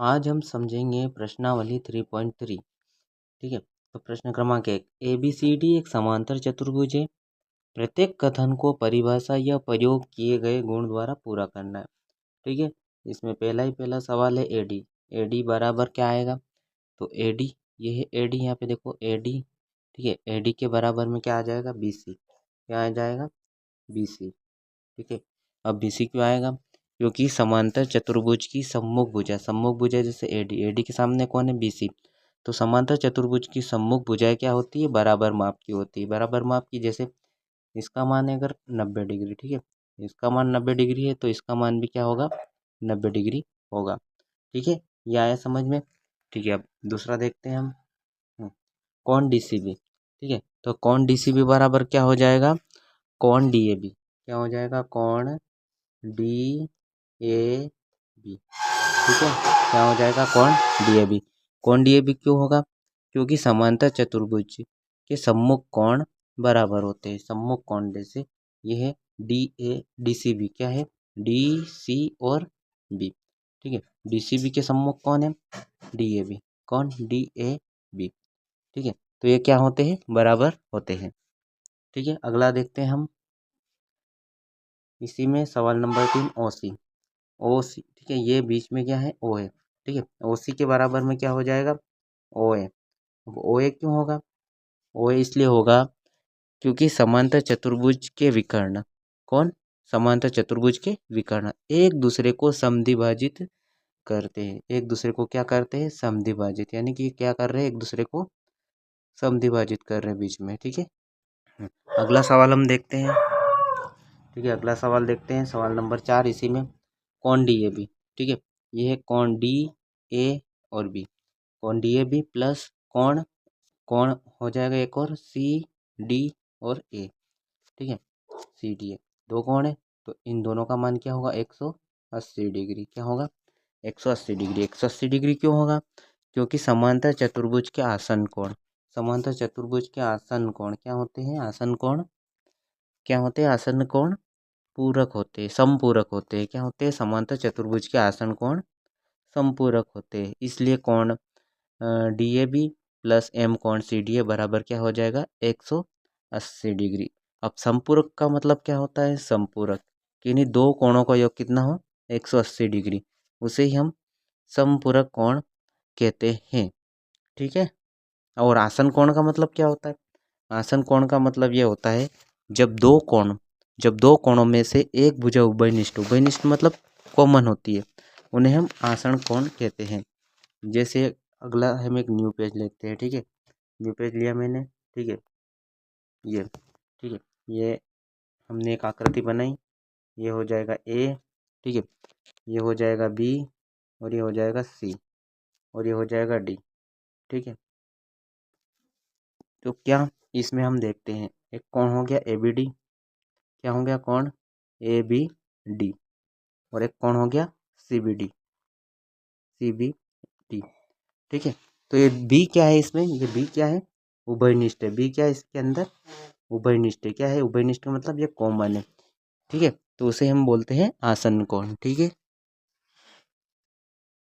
आज हम समझेंगे प्रश्नावली 3.3। ठीक है, तो प्रश्न क्रमांक 1, ABCD एक समांतर चतुर्भुज है। प्रत्येक कथन को परिभाषा या प्रयोग किए गए गुण द्वारा पूरा करना है। ठीक है, इसमें पहला सवाल है AD। AD बराबर क्या आएगा? तो AD, ये है AD, यहाँ पे देखो AD। ठीक है, AD के बराबर में क्या आ जाएगा? BC। क्या आ जाएगा? BC। ठीक है, अब BC क्यों आएगा? क्योंकि समांतर चतुर्भुज की सम्मुख भुजा, सम्मुख भुजा जैसे AD के सामने कौन है? BC। तो समांतर चतुर्भुज की सम्मुख भुजाएं क्या होती है? बराबर माप की होती है। बराबर माप की जैसे इसका मान है अगर 90 डिग्री, ठीक है, इसका मान 90 डिग्री है तो इसका मान भी क्या होगा? 90 डिग्री होगा। ठीक है, ये आया समझ में? ठीक है, अब दूसरा देखते हैं हम। कौन DCB। ठीक है, तो कौन DCB बराबर क्या हो जाएगा? कौन DAB। क्या हो जाएगा? कौन DAB। ठीक है, क्या हो जाएगा? कौन DAB। कौन DAB क्यों होगा? क्योंकि समांतर चतुर्भुज के सम्मुख कोण बराबर होते हैं। सम्मुख कोण जैसे ये है DCB, क्या है? DC और B। ठीक है, DCB के सम्मुख कौन है? DAB। कौन? DAB। ठीक है, तो ये क्या होते हैं? बराबर होते हैं। ठीक है, अगला देखते हैं हम। इसी में सवाल नंबर 3, OC। ठीक है, ये बीच में क्या है? O है। ठीक है, OC के बराबर में क्या हो जाएगा? OA। अब OA क्यों होगा? OA इसलिए होगा क्योंकि समांतर चतुर्भुज के विकर्ण, कौन? समांतर चतुर्भुज के विकर्ण एक दूसरे को समद्विभाजित करते हैं। एक दूसरे को क्या करते हैं? समद्विभाजित, यानी कि क्या कर रहे हैं? एक दूसरे को समद्विभाजित कर रहे हैं बीच में। ठीक है, अगला सवाल हम देखते हैं। ठीक है, अगला सवाल देखते हैं, सवाल नंबर 4। इसी में कौन DAB। ठीक है, ये है कौन DA और B। कौन DAB प्लस कौन कौन हो जाएगा एक और CD और A। ठीक है, CDA, दो कौन है तो इन दोनों का मान क्या होगा? 180 डिग्री। क्या होगा? 180 डिग्री। 180 डिग्री क्यों होगा? क्योंकि समांतर चतुर्भुज के आसन कोण, समांतर चतुर्भुज के आसन कोण क्या होते हैं? आसन कोण क्या होते हैं? आसन कोण पूरक होते हैं, समपूरक होते हैं। क्या होते हैं? समांतर चतुर्भुज के आसन कोण समपूरक होते हैं। इसलिए कोण DAB प्लस M कोण CDA बराबर क्या हो जाएगा? 180 डिग्री। अब समपूरक का मतलब क्या होता है? समपूरक, किन्हीं दो कोणों का योग कितना हो? 180 डिग्री, उसे ही हम समपूरक कोण कहते हैं। ठीक है, और आसन कोण का मतलब क्या होता है? आसन कोण का मतलब ये होता है जब दो कोणों में से एक भुजा उभयनिष्ठ, उभयनिष्ठ मतलब कॉमन होती है, उन्हें हम आसन कोण कहते हैं। जैसे अगला हम एक न्यू पेज लेते हैं। ठीक है, न्यू पेज लिया मैंने। ठीक है, ये ठीक है, ये हमने एक आकृति बनाई। ये हो जाएगा A। ठीक है, ये हो जाएगा B और ये हो जाएगा C और ये हो जाएगा D। ठीक है, तो क्या इसमें हम देखते हैं, एक कौन हो गया? ABD। क्या हो गया? कौन? ABD। और एक कौन हो गया? CBD। ठीक है, तो ये B क्या है? इसमें ये B क्या है? उभयनिष्ठ है। B क्या है इसके अंदर? उभयनिष्ठ है। क्या है? उभयनिष्ठ का मतलब ये कॉमन है। ठीक है, तो उसे हम बोलते हैं आसन कोण। ठीक है,